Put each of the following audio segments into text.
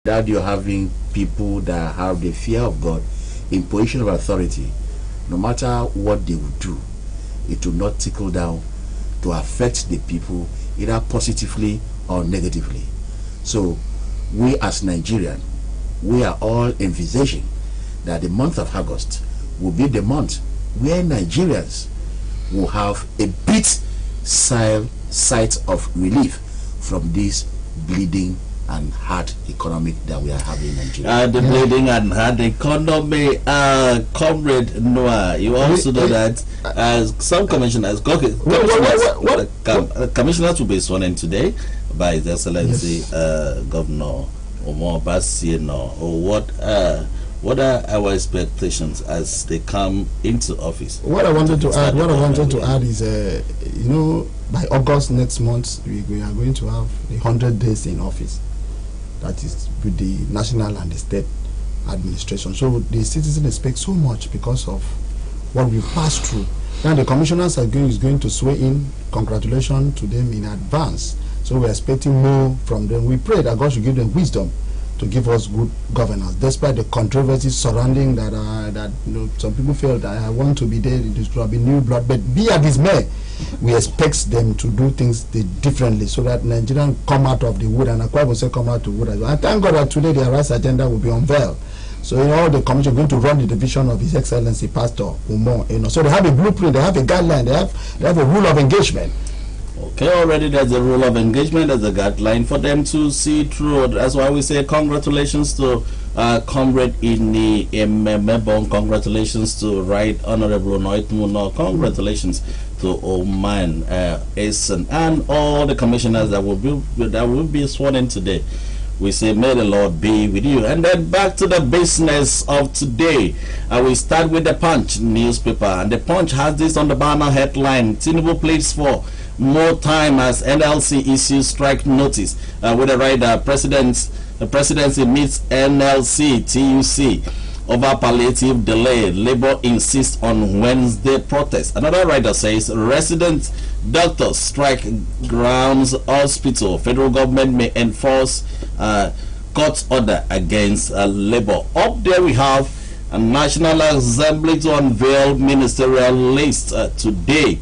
that you're having people that have the fear of God in position of authority, no matter what they will do, it will not trickle down to affect the people either positively or negatively. So we as Nigerians, we are all envisaging that the month of August will be the month where Nigerians will have a bit sight of relief from this bleeding and hard economic that we are having in Nigeria. The bleeding and hard economy, Comrade Noah, you also know that some commissioners, commissioners will be sworn in today by His Excellency Governor Omar Basino. What are our expectations as they come into office? What I wanted to add is, by August next month, we are going to have 100 days in office. That is with the national and the state administration. So the citizens expect so much because of what we passed through. Now the commissioners is going to swear in. Congratulations to them in advance. So we're expecting more from them. We pray that God should give them wisdom to give us good governance, despite the controversies surrounding that. Some people feel that I want to be there. It should have been new blood, but be at his may. We expect them to do things differently, so that Nigerians come out of the wood, and Akwa will say come out of the wood as well. And thank God that today their rights agenda will be unveiled. So the commission are going to run the division of His Excellency Pastor Umo. So they have a blueprint, they have a guideline, they have a rule of engagement. Okay, already there's a rule of engagement, there's a guideline for them to see through. That's why we say congratulations to Comrade Ini Mebon, congratulations to Right Honorable Noitmuno, congratulations to Oman Essen, and all the commissioners that will be sworn in today. We say, may the Lord be with you. And then back to the business of today. We start with the Punch newspaper. And the Punch has this on the banner headline: Tinubu pleads for more time as NLC issues strike notice. With the right, the presidency meets NLC TUC over palliative delay. Labour insists on Wednesday protest. Another writer says resident doctors strike grounds hospital. Federal government may enforce court order against Labour. Up there we have a National Assembly to unveil ministerial list today.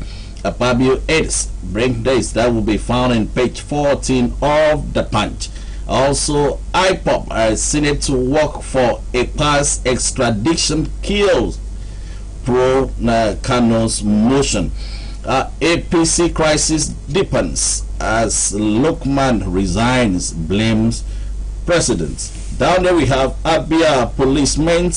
Fabio aids bring days that will be found in page 14 of the Punch. Also, IPOP Senate to work for a past extradition kills pro Kano's motion. APC crisis deepens as Lokman resigns, blames president. Down there we have Abia policemen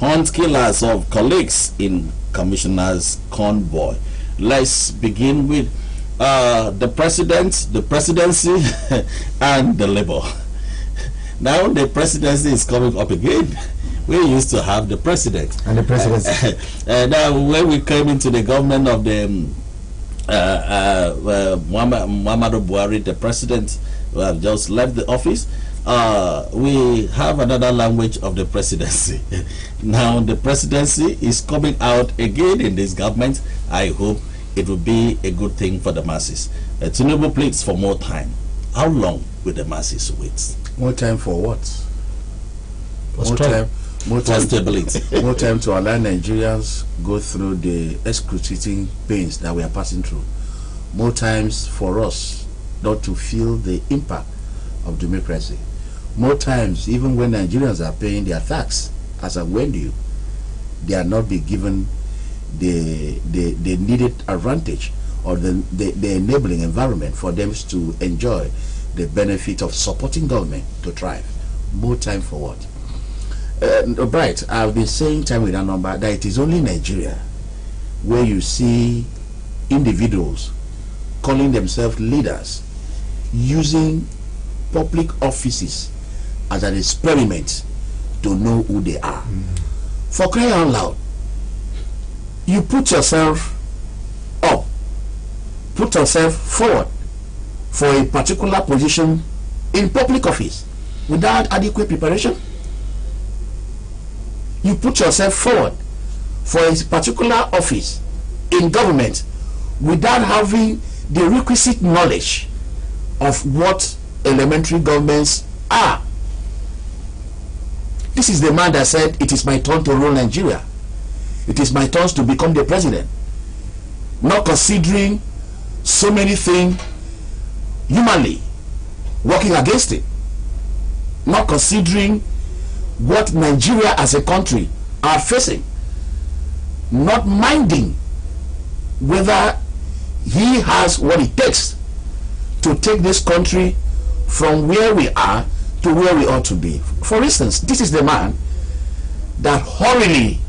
hunt killers of colleagues in commissioner's convoy. Let's begin with the president, the presidency, and the Labour. Now the presidency is coming up again. We used to have the president and the presidency. Now when we came into the government of the Muhammadu Buhari, the president who have just left the office, we have another language of the presidency. Now the presidency is coming out again in this government. I hope it will be a good thing for the masses. Tinubu pleads for more time. How long will the masses wait? More time for what? More time stability. More time to allow Nigerians go through the excruciating pains that we are passing through. More times for us not to feel the impact of democracy. More times, even when Nigerians are paying their tax, as I warned you, they are not be given the needed advantage or the enabling environment for them to enjoy the benefit of supporting government to thrive. More time for what? Right, I've been saying time with that number that it is only Nigeria where you see individuals calling themselves leaders using public offices as an experiment to know who they are. For crying out loud, you put yourself up, put yourself forward for a particular position in public office without adequate preparation. You put yourself forward for a particular office in government without having the requisite knowledge of what elementary governments are. This is the man that said, it is my turn to rule Nigeria. It is my turn to become the president. Not considering so many things humanly working against it. Not considering what Nigeria as a country are facing. Not minding whether he has what it takes to take this country from where we are to where we ought to be. For instance, this is the man that hurriedly,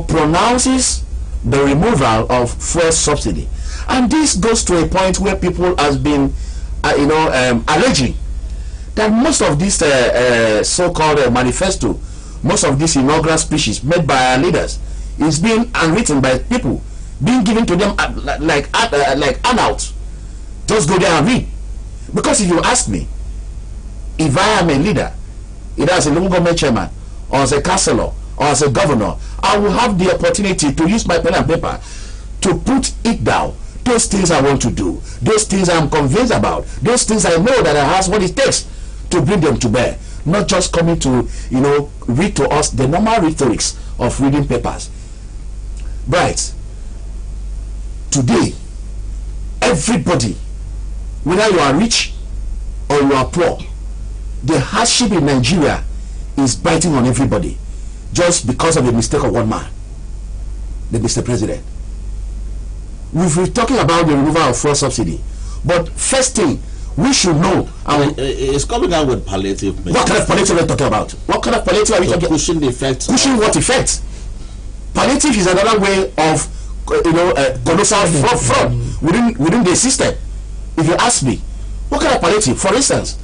pronounces the removal of fuel subsidy, and this goes to a point where people has been, alleging that most of this so-called manifesto, most of these inaugural speeches made by our leaders, is being unwritten by people, being given to them like handouts. Just go there and read. Because if you ask me, if I am a leader, either as a local government chairman, or as a councillor, or as a governor, I will have the opportunity to use my pen and paper to put it down. Those things I want to do, those things I'm convinced about, those things I know that I have what it takes to bring them to bear. Not just coming to, read to us the normal rhetorics of reading papers. Right. Today, everybody, whether you are rich or you are poor, the hardship in Nigeria is biting on everybody just because of the mistake of one man, the Mr. President. We've been talking about the removal of fuel subsidy, but first thing we should know, it's coming out with palliative measures. What kind of palliative are we talking about? What kind of palliative are we talking about? Pushing the effects. Pushing what effect? Palliative is another way of colossal fraud within the system. If you ask me, what kind of palliative? For instance,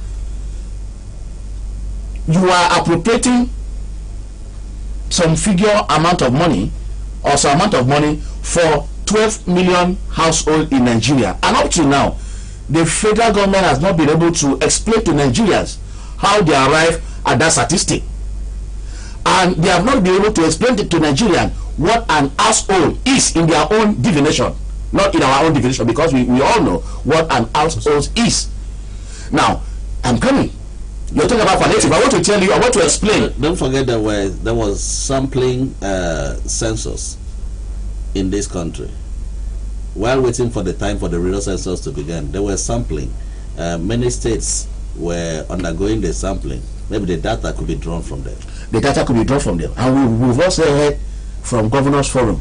you are appropriating some figure amount of money or some amount of money for 12 million households in Nigeria, and up to now the federal government has not been able to explain to Nigerians how they arrive at that statistic, and they have not been able to explain to Nigerians what an household is in their own definition, not in our own definition, because we all know what an household is. Now I'm coming. You're talking about palliative. I want to tell you, I want to explain. Don't forget that there was sampling census in this country. While waiting for the time for the real census to begin, there was sampling. Many states were undergoing the sampling. Maybe the data could be drawn from them. The data could be drawn from them. And we've also heard from Governors Forum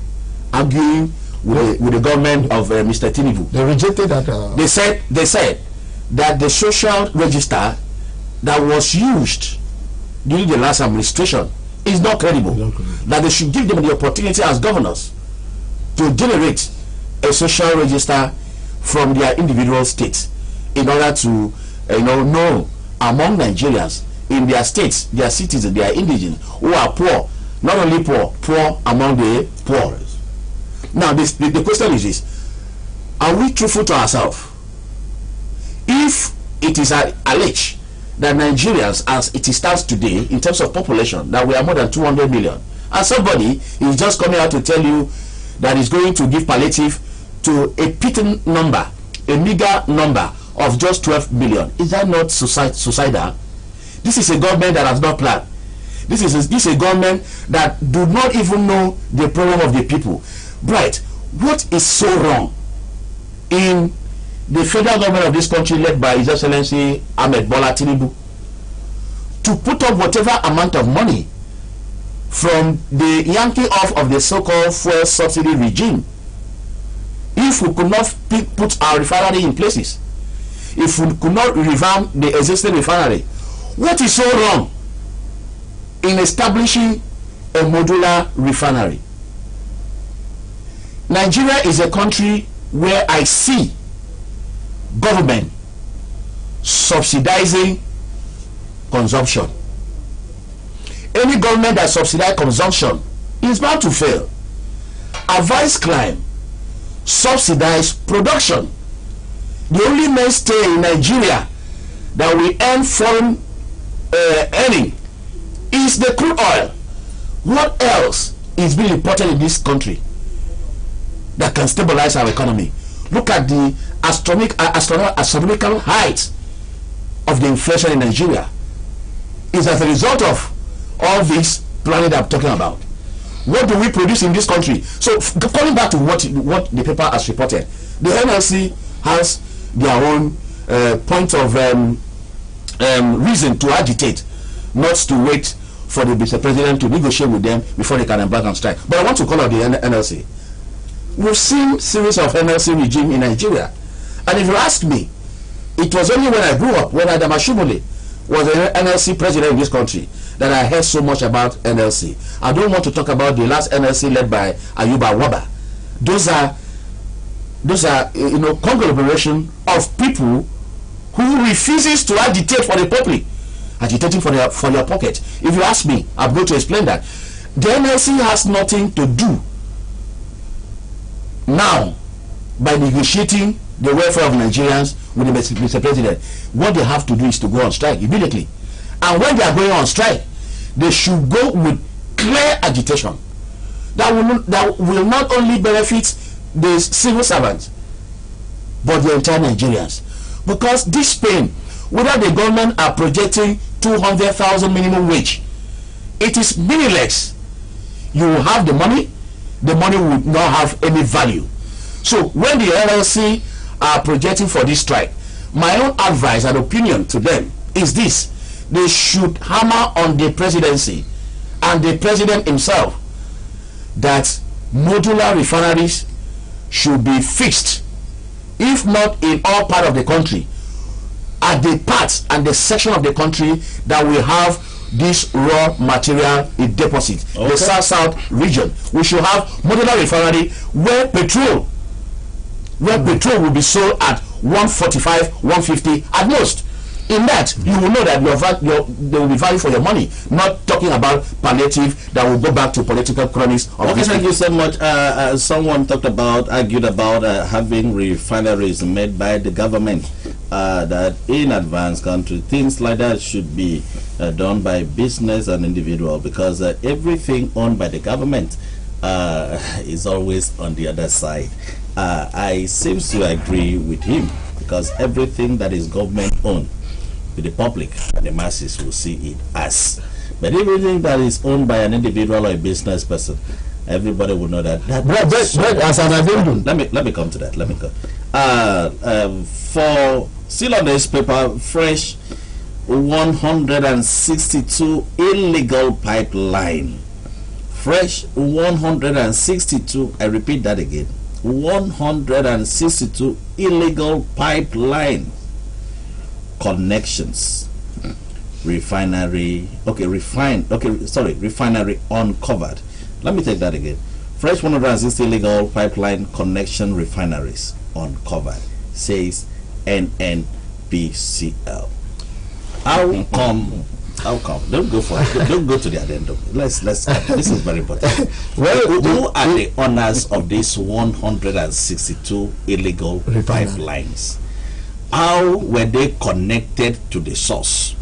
arguing with the government of Mr. Tinubu. They rejected that. They said that the social register that was used during the last administration is not credible. That they should give them the opportunity as governors to generate a social register from their individual states in order to know among Nigerians in their states, their citizens, their indigenous who are poor, not only poor among the poor. Now the question is this: are we truthful to ourselves? If it is alleged that Nigerians, as it stands today in terms of population, that we are more than 200 million, and somebody is just coming out to tell you that is going to give palliative to a petty number, a meager number of just 12 million, is that not suicidal? This is a government that has not planned. This is a government that do not even know the problem of the people. Right? What is so wrong in the federal government of this country, led by His Excellency Ahmed Bola Tinubu, to put up whatever amount of money from the yanking off of the so-called fuel subsidy regime? If we could not put our refinery in places, if we could not revamp the existing refinery, what is so wrong in establishing a modular refinery? Nigeria is a country where I see government subsidizing consumption. Any government that subsidizes consumption is bound to fail. Advance climb, subsidize production. The only mainstay in Nigeria that we earn foreign earning is the crude oil. What else is being imported in this country that can stabilize our economy? Look at the astronomical height of the inflation in Nigeria. is as a result of all this planning that I'm talking about. What do we produce in this country? So calling back to what the paper has reported, the NLC has their own point of reason to agitate, not to wait for the Mr. President to negotiate with them before they can embark on strike. But I want to call out the NLC. We've seen series of NLC regime in Nigeria, and if you ask me, it was only when I grew up, when Adam Ashimole was the NLC president in this country, that I heard so much about NLC. I don't want to talk about the last NLC led by Ayuba Waba. Those are conglomeration of people who refuses to agitate for the public, agitating for their pocket. If you ask me, I'm going to explain that. The NLC has nothing to do now by negotiating the welfare of Nigerians with the Mr. President. What they have to do is to go on strike immediately. And when they are going on strike, they should go with clear agitation that will not only benefit the civil servants but the entire Nigerians. Because this pain, whether the government are projecting 200,000 minimum wage, it is meaningless. You will have the money will not have any value. So when the NLC are projecting for this strike, my own advice and opinion to them is this: they should hammer on the presidency and the president himself that modular refineries should be fixed, if not in all part of the country, at the part and the section of the country that will have this raw material in deposit. Okay. The south region, we should have modular refinery where petrol will be sold at 145, 150 at most. In that, you will know that there will be value for your money. Not talking about palliative that will go back to political cronies. Okay, thank you so much. Someone argued about having refineries made by the government. That in advanced country, things like that should be done by business and individual, because everything owned by the government is always on the other side. I seem to agree with him, because everything that is government owned, the public and the masses will see it as. But everything that is owned by an individual or a business person, everybody will know that. Let me come to that. Let me go. For still on this paper, fresh 162 illegal pipeline. Fresh 162. I repeat that again. 162 illegal pipeline connections. Refinery uncovered. Let me take that again. Fresh 160 illegal pipeline connection refineries uncovered, says NNPCL. How come? Don't go for it. Don't go to the addendum. Let's. This is very important. Who are the owners of these 162 illegal pipelines? How were they connected to the source?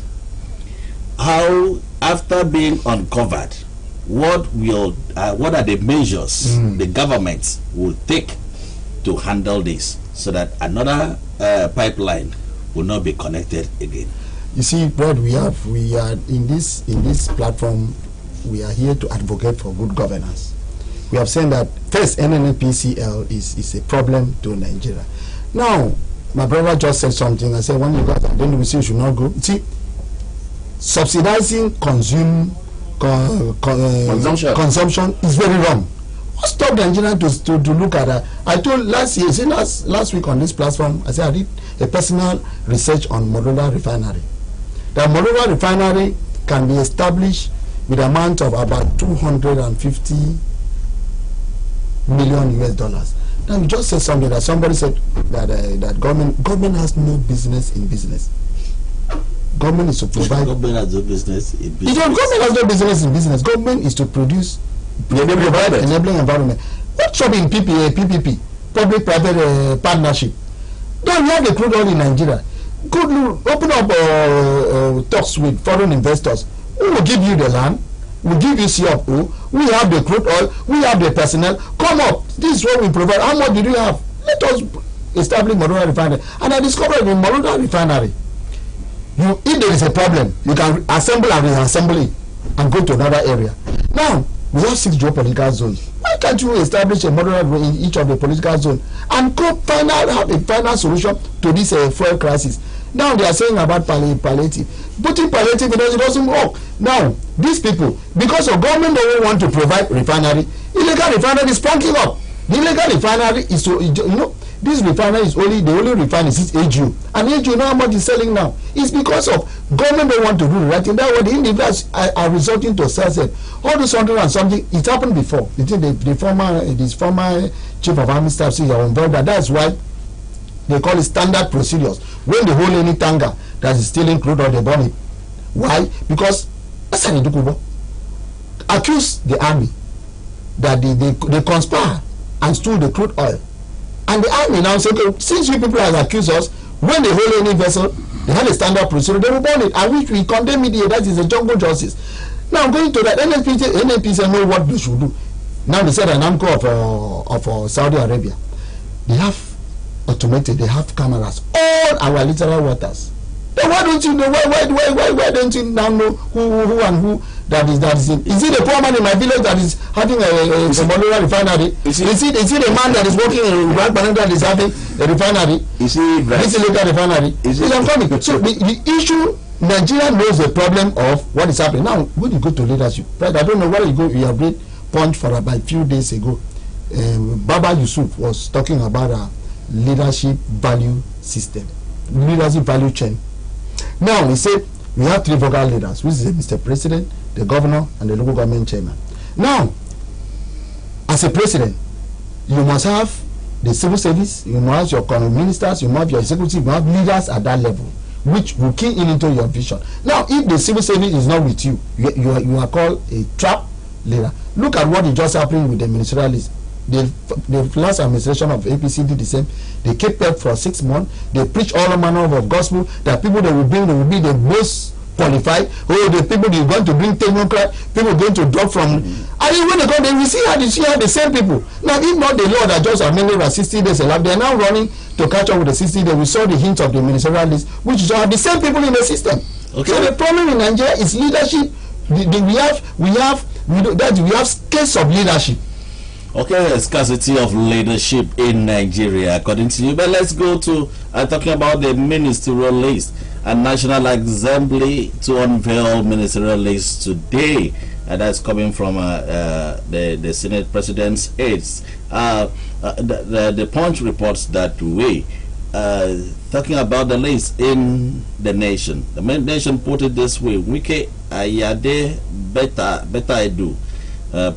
How, after being uncovered, what are the measures the government will take to handle this, so that another pipeline will not be connected again? You see, Brad, we are in this platform, we are here to advocate for good governance. We have said that first, NNPCL is a problem to Nigeria. Now, my brother just said something. I said, when you guys, then we say you should not go. See, subsidizing consumption is very wrong. What stopped Nigerians to look at that? I told last week on this platform, I said I did a personal research on modular refinery. The modular refinery can be established with an amount of about 250 million US dollars. Now you just said something that somebody said that government has no business in business. Government is to provide. Government has no business in business. Government has no business in business. Government is to produce enabling environment. What job in PPP, public-private partnership? Don't you have the crude oil in Nigeria? Could you open up talks with foreign investors? Who will give you the land? We'll give you CFO. We have the crude oil. We have the personnel. Come up. This is what we provide. How much did you have? Let us establish modular refinery. And I discovered in modular refinery, if there is a problem, you can assemble and reassemble it and go to another area. Now, we have 6 geopolitical zones. Why can't you establish a moderate role in each of the political zones and have a final solution to this fuel crisis? Now they are saying about palliative. Putting palliative, it doesn't work. Now, these people, because the government don't want to provide refinery, illegal refinery is plunking up. The illegal refinery is, this refinery is the only refinery is AGU. And AGU, you know how much is selling now? It's because of government don't want to do the right thing. That's why the individuals are resorting to sell. All this 100 and something, it happened before. This former chief of army staff says that's why they call it standard procedures. When they hold any tanker that is stealing crude oil, they burn it. Why? Because accuse the army that they conspire and stole the crude oil. And the army now say, okay, since you people have accused us, when they hold any vessel, they have a standard procedure, they will burn it. And which we condemn it, that is a jungle justice. Now going to that, NNPC know what they should do. Now they said an Aramco of Saudi Arabia, they have automated, they have cameras all our literal waters. Then why don't you know? Why don't you now know who and who that is in? Is it a poor man in my village that is having a modular refinery? Is it a man that is working in Black Banana that is having a refinery? Is it this illegal refinery? So the issue, Nigeria knows the problem of what is happening. Now when you go to leadership, right? I don't know where you go. You have read Punch for about a few days ago. Baba Yusuf was talking about a leadership value system, leadership value chain. Now he said we have 3 vocal leaders, which is Mr. President, the governor, and the local government chairman. Now, as a president, you must have the civil service, you must have your ministers, you must have your executive, you must have leaders at that level, which will key into your vision. Now, if the civil service is not with you, you are called a trap leader. Look at what is just happening with the ministerialists. The last administration of APC did the same. They kept up for 6 months. They preach all manner of gospel that people they will will be the most qualified. Oh, the people they're going to bring technocrat, people going to drop from. And when they go, they will see how the same people. Now, if not the law that just amended by 60 days elapsed, they are now running to catch up with the 60 days. We saw the hints of the ministerialists, which are the same people in the system. Okay. So the problem in Nigeria is leadership. We have case of leadership. Okay, scarcity of leadership in Nigeria, according to you. But let's go to talking about the ministerial list. A National Assembly to unveil ministerial list today. That's coming from the Senate President's aides. The Punch reports that way. Talking about the list in the nation. The nation put it this way: Wike Ayade Beta Edu.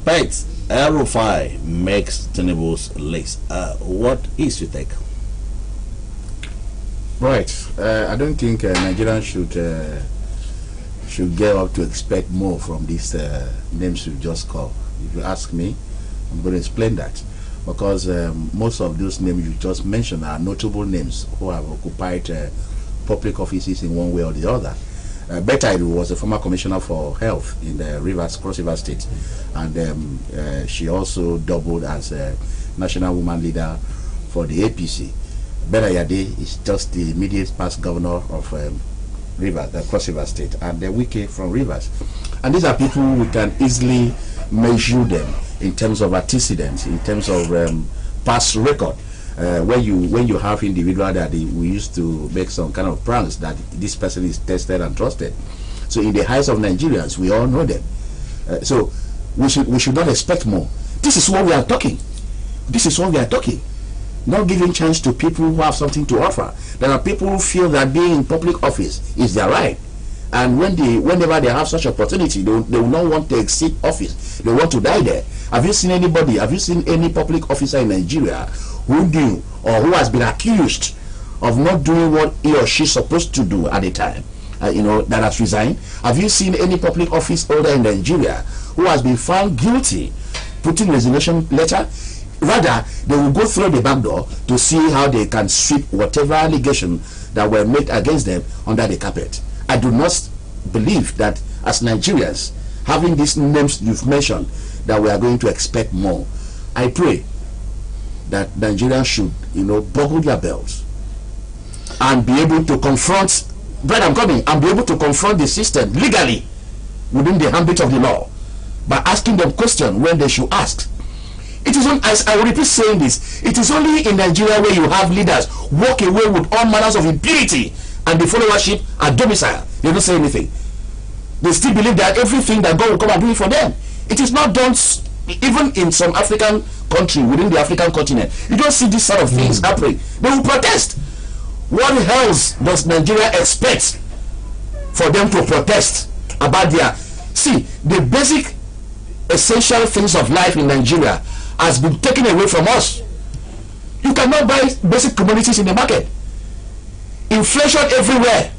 Pet El-Rufai makes Tinubu's list. What is your take? Right. I don't think Nigerians should get up to expect more from these names you just called. If you ask me, I'm going to explain that. Because most of those names you just mentioned are notable names who have occupied public offices in one way or the other. Beta Edu was a former commissioner for health in the Cross River State, and she also doubled as a national woman leader for the APC. Beta Yade is just the immediate past governor of the Cross River State, and the Wike from Rivers. And these are people we can easily measure them in terms of antecedents, in terms of past record. When you have individual that we used to make some kind of pranks that this person is tested and trusted. So in the eyes of Nigerians, we all know them. So we should not expect more. This is what we are talking. This is what we are talking. Not giving chance to people who have something to offer. There are people who feel that being in public office is their right. And whenever they have such opportunity, they will not want to exceed office. They want to die there. Have you seen any public officer in Nigeria who do or who has been accused of not doing what he or she is supposed to do at the time, that has resigned? Have you seen any public office holder in Nigeria who has been found guilty, putting resignation letter? Rather, they will go through the back door to see how they can sweep whatever allegation that were made against them under the carpet. I do not believe that as Nigerians, having these names you've mentioned, that we are going to expect more. I pray that Nigerians should, buckle their belts and be able to confront bread and coming and be able to confront the system legally within the ambit of the law by asking them questions when they should ask. It is only, as I will repeat saying this, it is only in Nigeria where you have leaders walk away with all manners of impunity and the followership are domicile. They don't say anything. They still believe that everything that God will come and do it for them. It is not done even in some African country within the African continent. You don't see this sort of things happening. They will protest. What else does Nigeria expect for them to protest about their... See, the basic essential things of life in Nigeria has been taken away from us. You cannot buy basic commodities in the market. Inflation everywhere.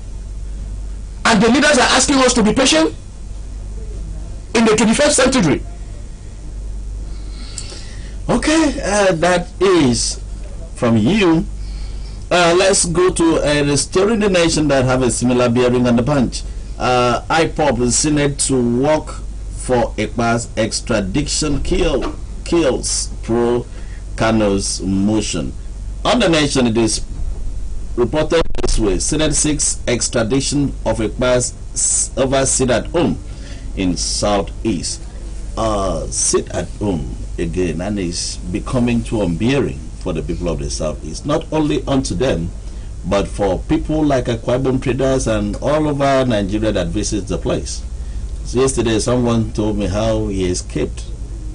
And the leaders are asking us to be patient in the 21st century. Okay, that is from you. Let's go to a story in the nation that have a similar bearing on the Punch. IPOB, the Senate to work for Ekpa's extradition kills pro Kano's motion. On the nation, it is reported this way: Senate seeks extradition of Ekpa's over sit at home in Southeast. Sit at home again, and is becoming too unbearing for the people of the Southeast, not only unto them, but for people like Akwa Ibom traders and all over Nigeria that visits the place. So yesterday, someone told me how he escaped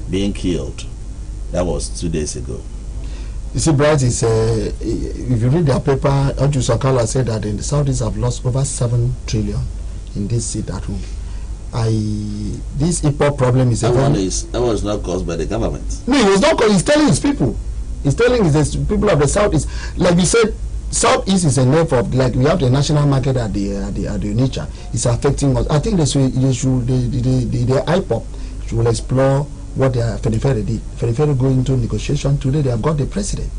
being killed. That was 2 days ago. You see, Bright, is if you read their paper, Oju Sakala said that in the Southeast have lost over 7 trillion in this sit at home. This IPOB problem is that was not caused by the government. No, it was not caused. He's telling his people. He's telling his people of the Southeast. Like we said, Southeast is a name of, like we have the national market at the Onitsha. It's affecting us. I think the IPOB should explore what they are. Ferifere did. Ferifere go into negotiation today. They have got the president.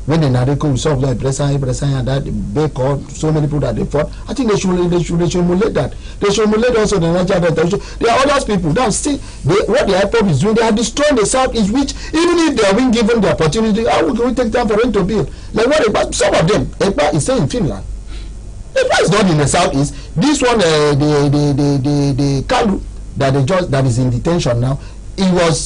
When the Nareko solve like Bressan, that Baker, so many people that they fought, I think they should emulate that. They should emulate also the Nigeria. There are other people that still what the IPOB is doing. They are destroying the Southeast, which even if they have been given the opportunity, how can we take time for them to build? Like what? Some of them, Ekpa is staying in Finland. Ekpa is not in the Southeast. This one, the Kalu that is in detention now. He was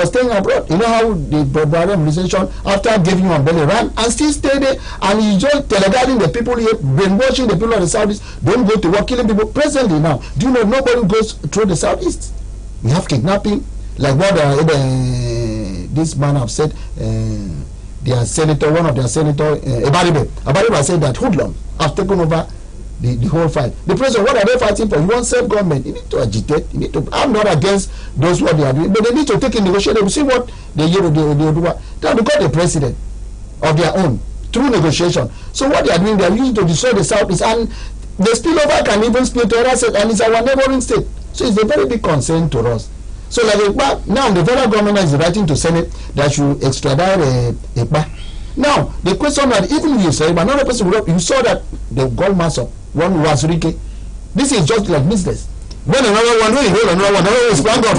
staying abroad. You know how the Barbarian organization, after giving him belly, ran and still stayed there, and he just teleguiding the people here, brainwashing the people of the Southeast. Don't go to work, killing people. Presently now, do you know nobody goes through the Southeast? We have kidnapping, like what this man have said. Their senator, one of their senator, Abaribe said that hoodlums have taken over the whole fight. The president, what are they fighting for? You want self-government. You need to agitate. You need to. I'm not against those what they are doing, but they need to take in negotiation. We see what they do. They got the president of their own through negotiation. So what they are doing, they are using to destroy the Southeast, and the spillover can even spill to other states, and it's our neighboring state. So it's a very big concern to us. So like now the federal government is writing to Senate that should extradite Ekpa. Now the question that even you say, but another person you saw that the gold mass of one was Rike. This is just like business. When another one, another one sprang up.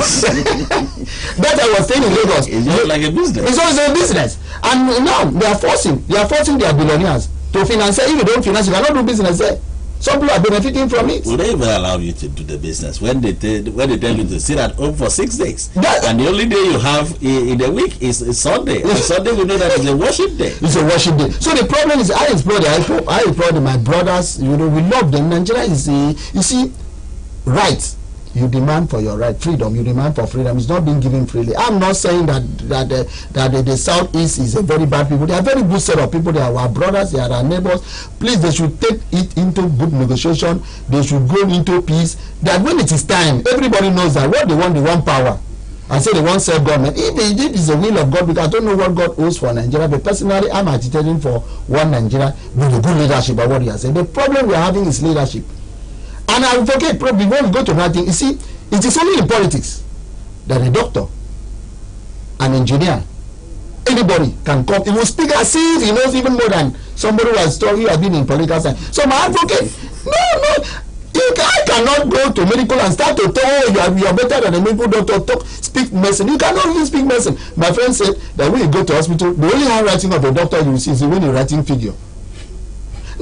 That I was saying in Lagos. It's just like a business. It's always a business. And now they are forcing their billionaires to finance. If you don't finance, you cannot do business there. Some people are benefiting from it. Will they even allow you to do the business when they tell you to sit at home for 6 days? And the only day you have in the week is Sunday. And Sunday we know that is a worship day. It's a worship day. So the problem is, I employ my brothers. You know, we love them. Nigeria is you see, rights. You demand for your right, freedom. You demand for freedom. It's not being given freely. I'm not saying that the Southeast is a very bad people. They are very good set of people. They are our brothers. They are our neighbors. Please, they should take it into good negotiation. They should go into peace. That when it is time, everybody knows that what they want power. I say they want self-government. If it is the will of God, because I don't know what God owes for Nigeria, but personally, I'm agitating for one Nigeria with a good leadership. But what you are saying, the problem we are having is leadership. And I forget, probably before we go to another thing, you see, it is only in politics that a doctor, an engineer, anybody can come. He will speak as if he knows even more than somebody who has been in political science. So my advocate, no, I cannot go to medical and start to tell, oh, you are better than a medical doctor, speak medicine. You cannot even speak medicine. My friend said that when you go to hospital, the only handwriting of a doctor you will see is when you're writing figure.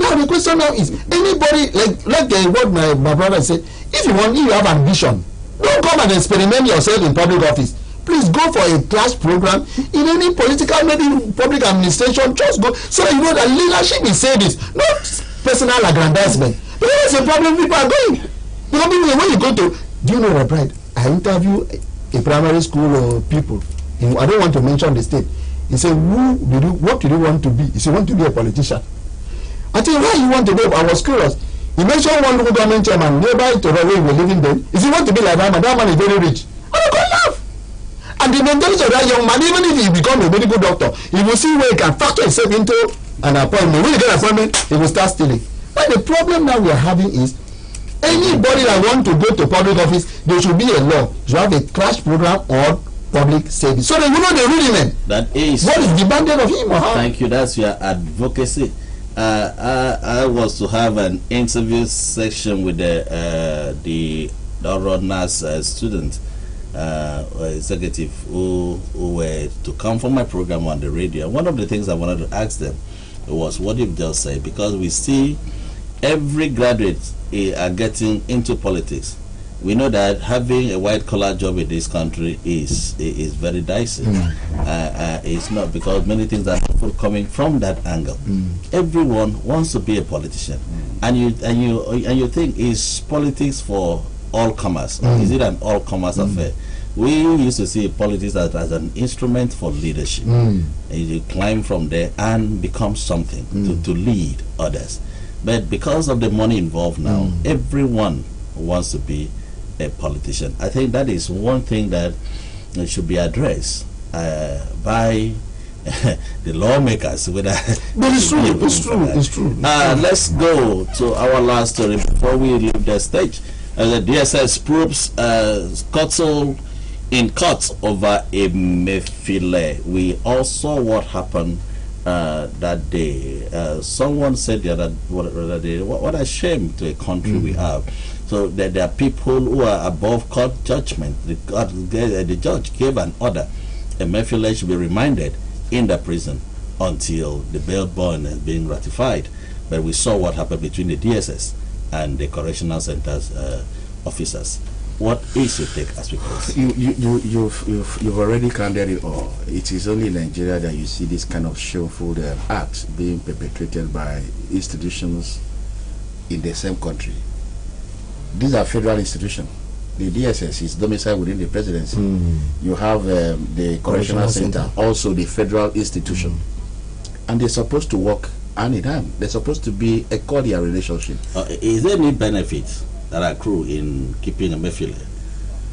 Now the question now is, anybody, like what my brother said, if you have ambition, don't come and experiment yourself in public office. Please go for a class program in any political, maybe public administration. Just go, so you know that leadership is service, not personal aggrandizement. Because that's the problem people are going. Because when you go to, do you know what, right? I interview a primary school people. I don't want to mention the state. He said, what do you want to be? He said, I want to be a politician. I think, why you want to be? I was curious. He mentioned one local government chairman nearby to where we were living then. He said, want to be like that man. That man is very rich. And I go laugh. And the mentality of that young man, even if he become a medical doctor, he will see where he can factor himself into an appointment. When he get an appointment, he will start stealing. But the problem that we are having is, anybody that want to go to public office, there should be a law. You have a crash program or public service, so that you know the rudiment. That is what is demanded of him or her. Thank you. That's your advocacy. I was to have an interview section with the Rodnas student executive who were to come for my program on the radio. One of the things I wanted to ask them was what you've just said, because we see every graduate are getting into politics. We know that having a white-collar job in this country is very dicey. It's not, because many things are coming from that angle. Everyone wants to be a politician, and you think, is politics for all comers? Is it an all comers affair? We used to see politics as an instrument for leadership. And you climb from there and become something to lead others. But because of the money involved now, everyone wants to be a politician. I think that is one thing that should be addressed by the lawmakers. But it's true. Let's go to our last story before we leave the stage. The DSS probes scuttle in court over Emefiele. We all saw what happened that day. Someone said the other day, what a shame to a country we have. So that there are people who are above court judgment. The judge gave an order. Emefiele should be remanded in the prison until the bail bond is being ratified. But we saw what happened between the DSS and the correctional centers officers. What is your take as we close? You've already counted it all. It is only in Nigeria that you see this kind of shameful acts being perpetrated by institutions in the same country. These are federal institutions. The DSS is domiciled within the presidency. You have the correctional center, also the federal institution, and they're supposed to work hand in hand. They're supposed to be a cordial relationship. Is there any benefit that accrue in keeping Emefiele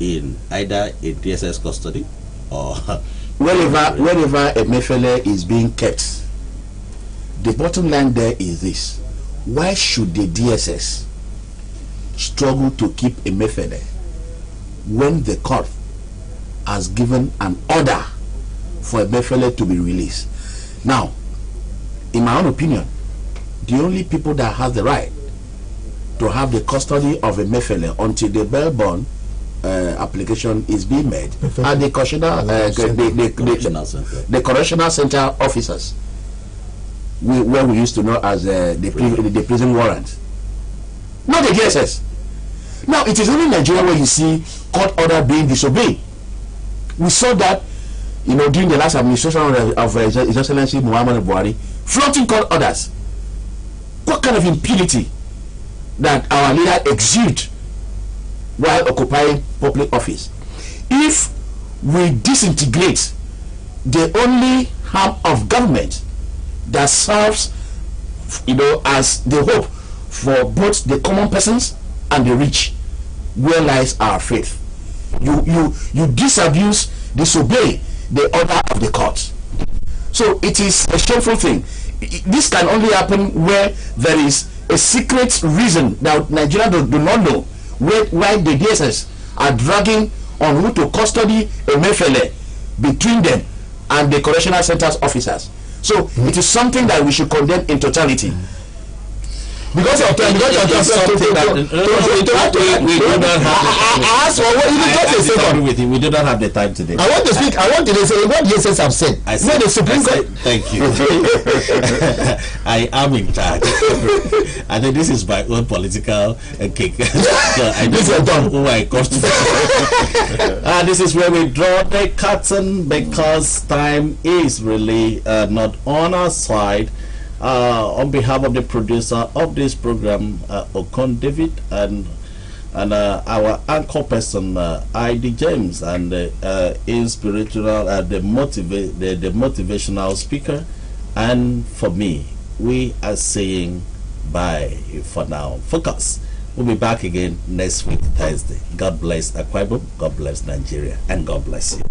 in either a DSS custody or wherever Emefiele is being kept? The bottom line there is this: why should the DSS struggle to keep Emefiele when the court has given an order for Emefiele to be released? Now, in my own opinion, the only people that have the right to have the custody of Emefiele until the bail bond application is being made are the correctional center officers, where we used to know as the prison warrant, not the DSS. Now, it is only in Nigeria where you see court order being disobeyed. We saw that, during the last administration of His Excellency Muhammadu Buhari, flouting court orders. What kind of impunity that our leader exude while occupying public office? If we disintegrate the only arm of government that serves, as the hope for both the common persons and the rich, where lies our faith? You disabuse, disobey the order of the court. So it is a shameful thing. This can only happen where there is a secret reason that Nigerians do not know, why the DSS are dragging on who to custody Emefiele between them and the correctional centers officers. So it is something that we should condemn in totality. because of time, because of time. We do not have. I asked for what you just a second. With you. We do not have the time today. I want to speak. I want to say what the SS have said. I said, the Supreme Court. Thank you. I am in charge. I think this is my own political cake. So I don't know who I cost. This is where we draw the curtain because time is really not on our side. On behalf of the producer of this program, Okon David, and our anchor person, ID James, and inspirational, the motivational speaker, and for me, we are saying bye for now. Focus. We'll be back again next week, Thursday. God bless Akwa Ibom, God bless Nigeria, and God bless you.